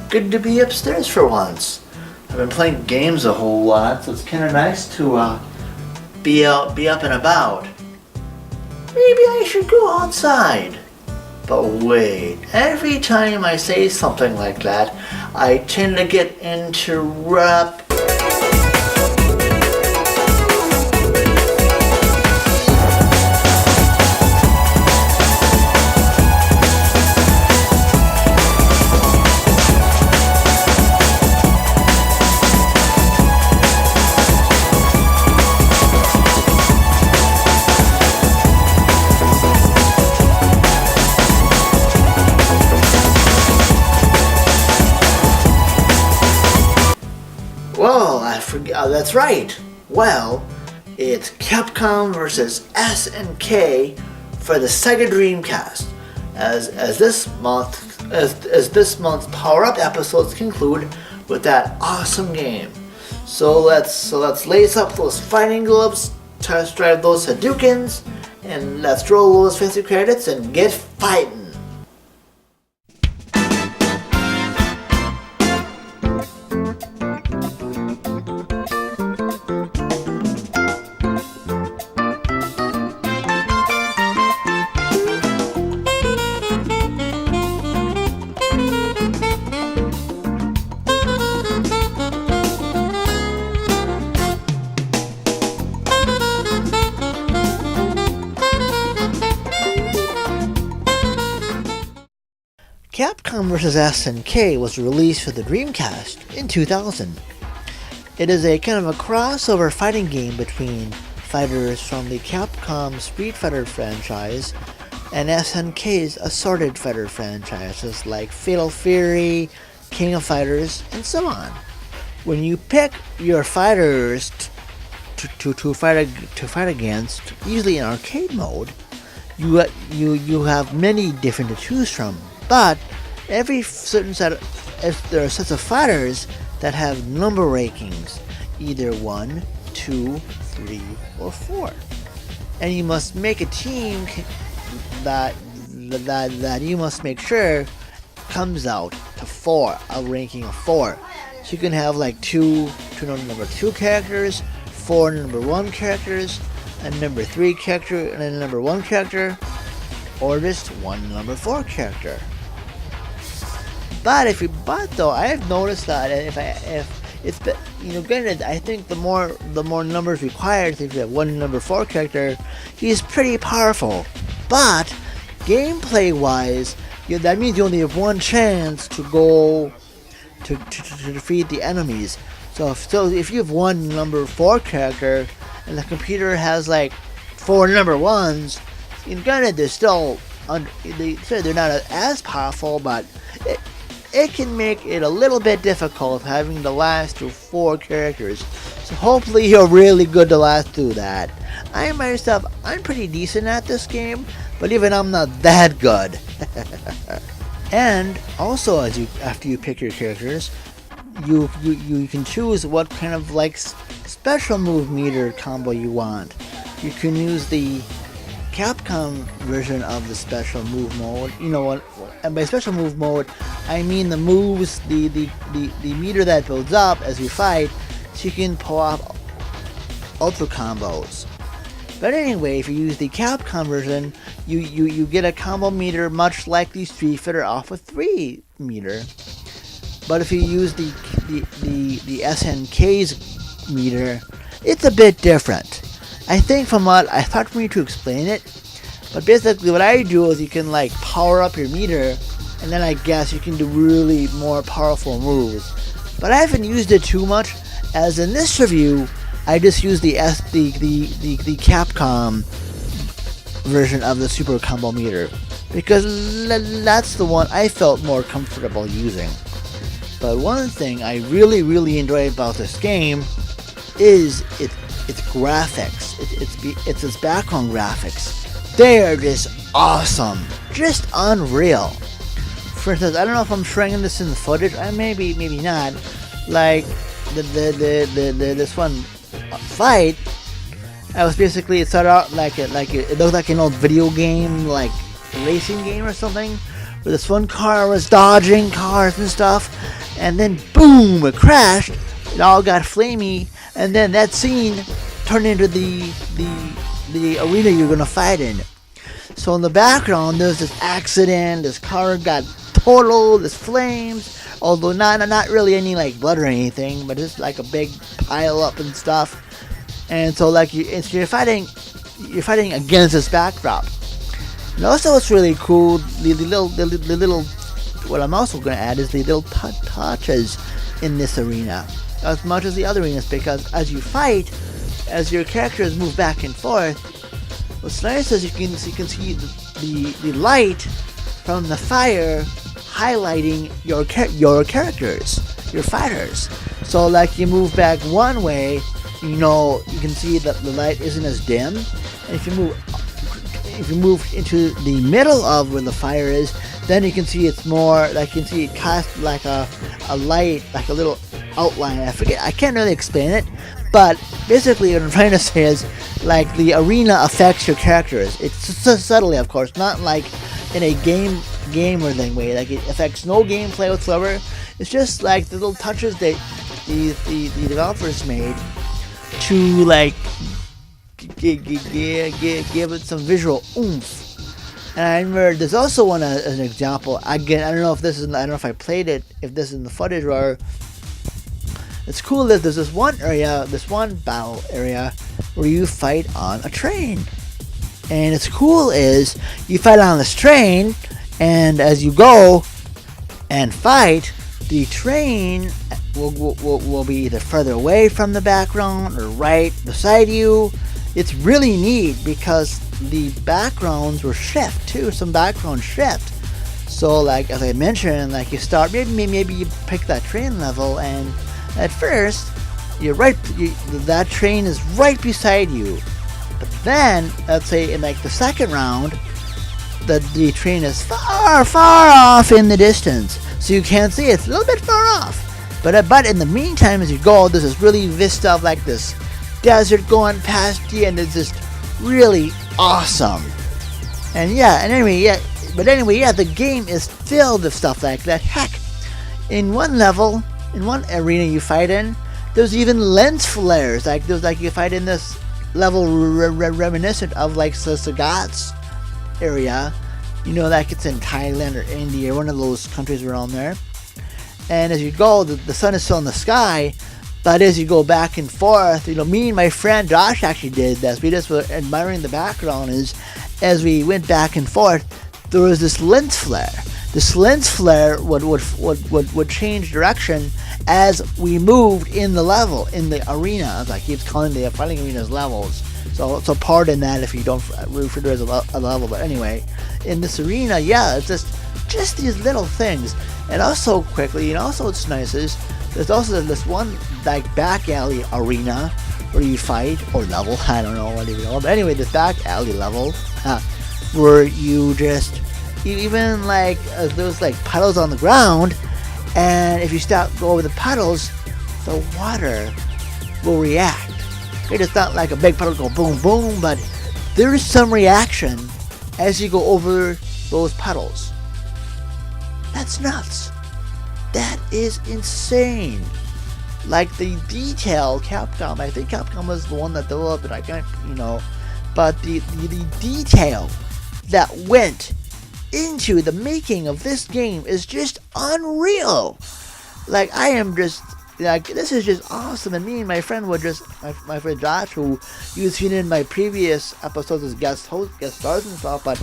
Good to be upstairs for once. I've been playing games a whole lot, so it's kind of nice to be up and about. Maybe I should go outside. But wait, every time I say something like that, I tend to get interrupted. That's right. Well, it's Capcom vs SNK for the Sega Dreamcast. As this month's Power Up episodes conclude with that awesome game. So let's lace up those fighting gloves, test drive those Hadoukens, and let's roll those fancy credits and get fighting. Capcom vs. SNK was released for the Dreamcast in 2000. It is a kind of a crossover fighting game between fighters from the Capcom Street Fighter franchise and SNK's assorted fighter franchises like Fatal Fury, King of Fighters, and so on. When you pick your fighters to fight against, usually in arcade mode, you have many different to choose from. But every certain set, if there are sets of fighters that have number rankings, either 1, 2, 3, or 4, and you must make a team that you must make sure comes out to 4, a ranking of 4. So you can have like two number 2 characters, 4 number 1 characters, a number 3 character, and a number 1 character, or just one number 4 character. But though, I have noticed that if it's granted, I think the more numbers required, if you have one number 4 character, he's pretty powerful. But gameplay wise, that means you only have one chance to go to defeat the enemies. So if you have one number 4 character and the computer has like 4 number 1s, granted they're not as powerful, but it can make it a little bit difficult having the last 4 characters. So hopefully you're really good to last through that. I myself, I'm pretty decent at this game, but even I'm not that good. And also, after you pick your characters, you can choose what kind of like special move meter combo you want. You can use the Capcom version of the special move mode. And by special move mode, I mean the moves, the meter that builds up as you fight, so you can pull off ultra combos. But anyway, if you use the Capcom version, you get a combo meter much like the Street Fighter Alpha 3 meter. But if you use the SNK's meter, it's a bit different. I think it's hard for me to explain it, but basically what I do is you can like power up your meter, and then I guess you can do really more powerful moves. But I haven't used it too much, as in this review, I just used the Capcom version of the Super Combo Meter, because that's the one I felt more comfortable using. But one thing I really enjoy about this game is its graphics. It's its background graphics. They are just awesome, just unreal. for instance, I don't know if I'm showing this in the footage. Maybe not. Like this one fight. I was basically, it started out it looked like an old video game, like racing game or something, where this one car was dodging cars and stuff, and then boom, it crashed. It all got flamey, and then that scene turned into the arena you're gonna fight in. So in the background, there's this accident. This car got totaled. There's flames. Although not really any like blood or anything, but just like a big pile up and stuff. And so like you're fighting against this backdrop. And also, what's really cool, the little what I'm also going to add is the little touches in this arena, as much as the other arenas, because as you fight, as your characters move back and forth, what's nice is you can see the light from the fire highlighting your characters, your fighters. So like you move back one way, you can see that the light isn't as dim, and if you move into the middle of where the fire is, then you can see it's more like, you can see it cast like a light, like a little outline. I can't really explain it, but basically what I'm trying to say is like the arena affects your characters. It's so subtly, of course, not like in a gamer thing way. Like it affects no gameplay whatsoever. It's just like the little touches that the developers made to like give it some visual oomph. And I remember there's also one as an example. Again, I don't know if I played it, if this is in the footage, or it's cool that there's this one battle area where you fight on a train. And it's cool is you fight on this train, and as you go and fight, the train will be either further away from the background or right beside you. It's really neat because the backgrounds will shift too. Some background shift. So like as I mentioned, like you start maybe you pick that train level, and at first that train is right beside you. But then let's say in like the second round, the train is far off in the distance, so you can't see it. It's a little bit far off. But in the meantime, as you go, there's this really vista of like this desert going past you, and it's just really awesome. And anyway, the game is filled with stuff like that. Heck, in one level, in one arena you fight in, there's even lens flares. Like you fight in this level reminiscent of like the Sagat's area, like it's in Thailand or India, or one of those countries around there. And as you go, the sun is still in the sky, but as you go back and forth, me and my friend Josh actually did this. We just were admiring the background. As we went back and forth, there was this lens flare. This lens flare would change direction as we moved in the level, in the arena. As I keep calling the fighting arenas levels. So pardon that if you don't refer to it as a level. But anyway, in this arena, it's just these little things. And also quickly, what's nice is there's also this one like back alley arena where you fight, or level, I don't know what you call it. But anyway, this back alley level where you even like there's like puddles on the ground, and if you go over the puddles, the water will react. It's not like a big puddle go boom boom, but there is some reaction as you go over those puddles. That's nuts. That is insane. Like the detail, Capcom, I think Capcom was the one that developed it, I can't, but the detail that went into the making of this game is just unreal. Like, I am just, like, this is just awesome. And me and my friend my friend Josh, who you've seen in my previous episodes as guest stars and stuff, but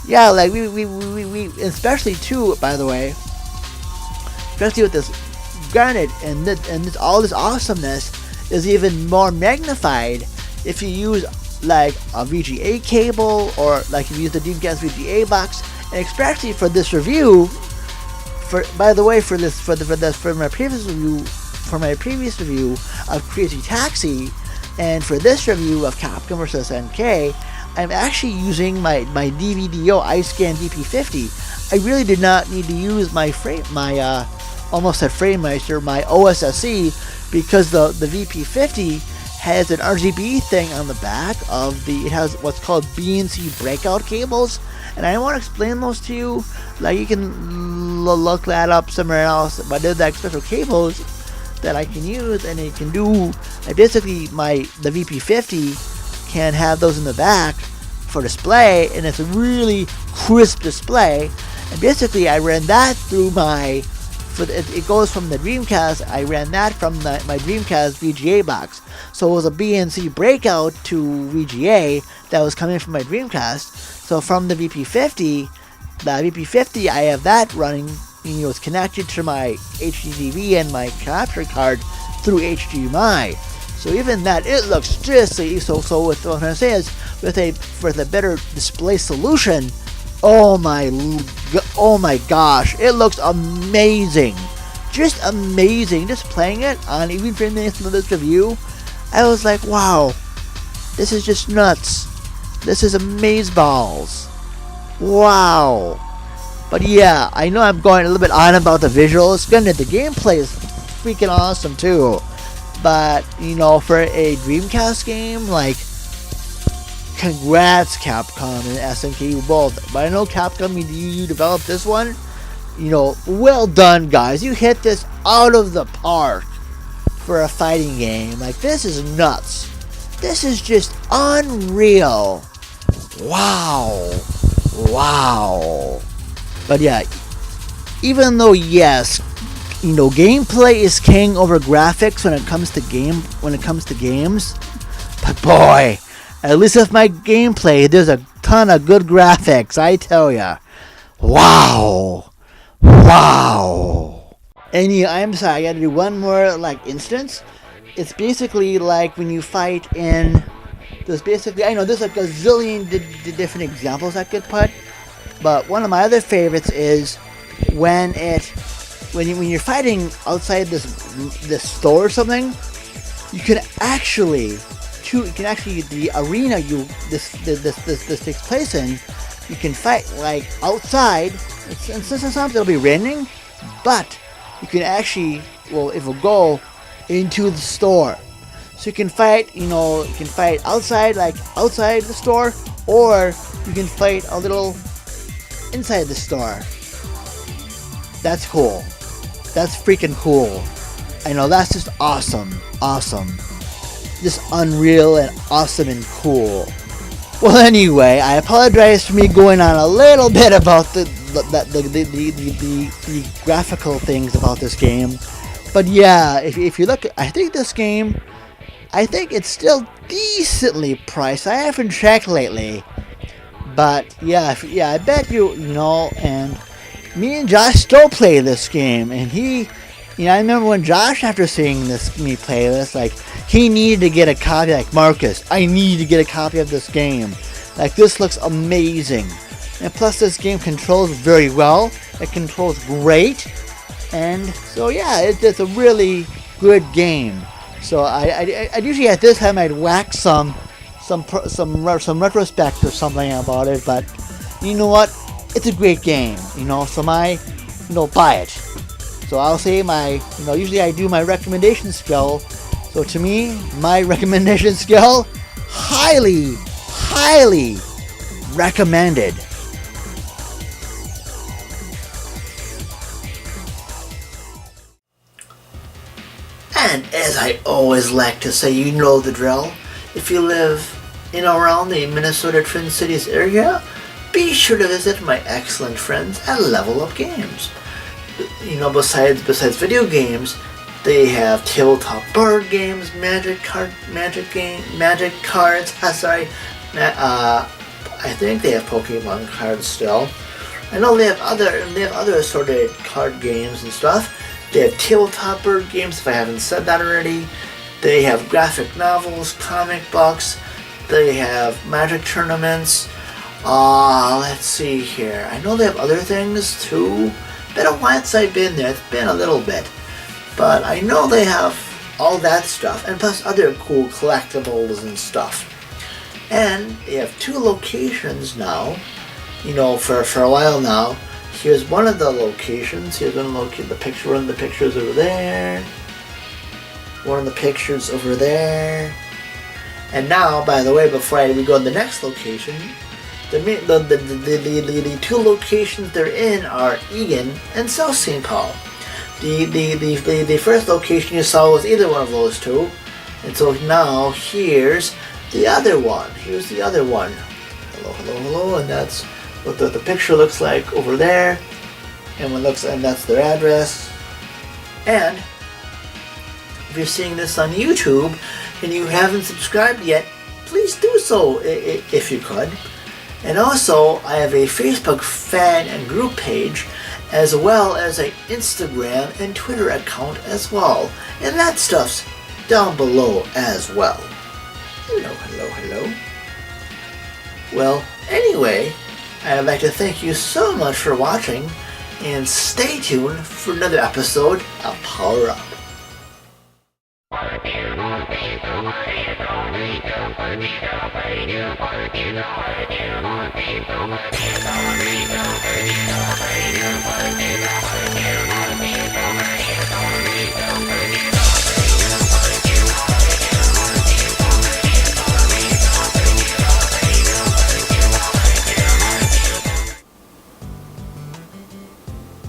yeah, like we especially too, by the way, especially with this, granted, and this, all this awesomeness is even more magnified if you use like a VGA cable, or like if you use the Dreamcast VGA box. And especially for this review, for my previous review of Crazy Taxi, and for this review of Capcom vs SNK, I'm actually using my DVDO iScan DP50. I really did not need to use my almost said FrameMeister, my OSSC, because the VP50 has an RGB thing on the back of it has what's called BNC breakout cables, and I want to explain those to you. Like, you can look that up somewhere else, but there's like special cables that I can use, and it can do, basically the VP50 can have those in the back for display, and it's a really crisp display. And basically I ran that through it goes from the Dreamcast. I ran that from my Dreamcast VGA box. So it was a BNC breakout to VGA that was coming from my Dreamcast. So from the VP50, I have that running. It's connected to my HDTV and my capture card through HDMI. So even that, it looks just so. With what I'm trying to say is, with a better display solution, oh my gosh, it looks amazing, just amazing. Just playing it on even for this review, I was like, wow, this is just nuts. This is amazeballs. Wow. But yeah, I know I'm going a little bit on about the visuals. Granted, the gameplay is freaking awesome too. But, for a Dreamcast game, like, congrats Capcom and SNK both. But I know Capcom, you developed this one. Well done, guys. You hit this out of the park for a fighting game. Like, this is nuts. This is just unreal. Wow. But yeah, even though, yes, gameplay is king over graphics when it comes to games, but boy, at least with my gameplay, there's a ton of good graphics, I tell ya. Wow. And yeah, I'm sorry, I gotta do one more instance. It's basically like when you fight in. I know there's like a zillion different examples I could put, but one of my other favorites is when you're fighting outside this store or something. You can actually the arena this takes place in. You can fight like outside, and sometimes it'll be raining, but you can actually, it will go into the store. So you can fight, outside the store, or you can fight a little inside the store. That's cool. That's freaking cool. I know, that's just awesome. Just unreal and awesome and cool. Well, anyway, I apologize for me going on a little bit about the graphical things about this game. But yeah, if you look, I think this game, it's still decently priced. I haven't checked lately, but yeah, I bet and me and Josh still play this game, and I remember when Josh, after seeing me play this, he needed to get a copy. Like, Marcus, I need to get a copy of this game. This looks amazing, and plus this game controls very well. It controls great, and so yeah, it's a really good game. So I usually at this time I'd whack some retrospect or something about it, but you know what? It's a great game, so buy it. So I'll say usually I do my recommendation skill. So to me, my recommendation skill, highly recommended. And as I always like to say, you know the drill. If you live in or around the Minnesota Twin Cities area, be sure to visit my excellent friends at Level Up Games. Besides video games, they have tabletop board games, magic cards. I think they have Pokemon cards still. I know they have other assorted card games and stuff. They have tabletop board games, if I haven't said that already. They have graphic novels, comic books. They have magic tournaments. Let's see here. I know they have other things too. Been a while since I've been there. It's been a little bit. But I know they have all that stuff, and plus other cool collectibles and stuff. And they have 2 locations now, for a while now, here's one of the locations. Here's one of the picture. One of the pictures over there. One of the pictures over there. And now, by the way, before we go to the next location, the two locations they're in are Egan and South St. Paul. The first location you saw was either one of those two, and so now here's the other one. Here's the other one. Hello, hello, hello, and that's what the picture looks like over there, and that's their address. And if you're seeing this on YouTube and you haven't subscribed yet, please do so if you could. And also, I have a Facebook fan and group page, as well as an Instagram and Twitter account as well. And that stuff's down below as well. Hello, hello, hello. Well, anyway, I'd like to thank you so much for watching, and stay tuned for another episode of Power Up.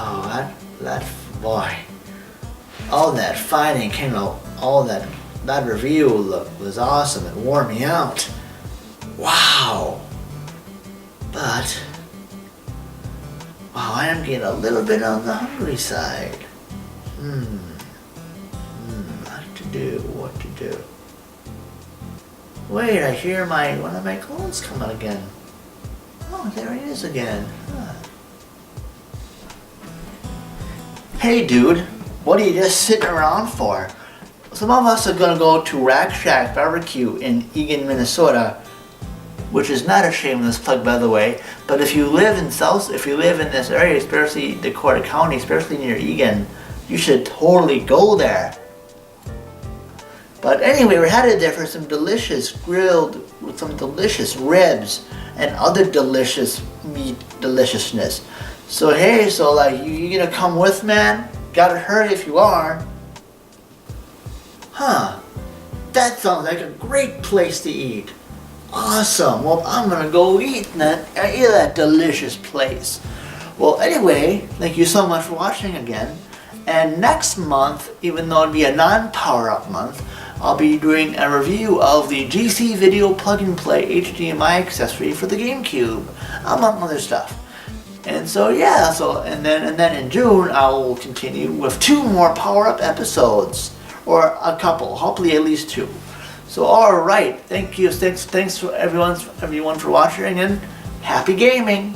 Oh, that boy. All that fighting came out, all that review was awesome. It wore me out. Wow. But, wow, I am getting a little bit on the hungry side. What to do? Wait, I hear one of my clones coming again. Oh, there he is again. Huh. Hey dude, what are you just sitting around for? Some of us are going to go to Rack Shack Barbecue in Egan, Minnesota, which is not a shameless plug, by the way. But if you live in this area, especially Dakota County, especially near Egan, you should totally go there. But anyway, we're headed there for some delicious grilled with some delicious ribs and other delicious meat deliciousness. So hey, you gonna come with, man? Gotta hurry if you are. Huh, that sounds like a great place to eat. Awesome, well I'm gonna go eat that delicious place. Well anyway, thank you so much for watching again. And next month, even though it'll be a non-Power Up month, I'll be doing a review of the GC Video Plug and Play HDMI accessory for the GameCube, among other stuff. And so yeah, and then in June I will continue with 2 more Power Up episodes, or a couple, hopefully at least 2. So alright, thanks for everyone for watching, and happy gaming!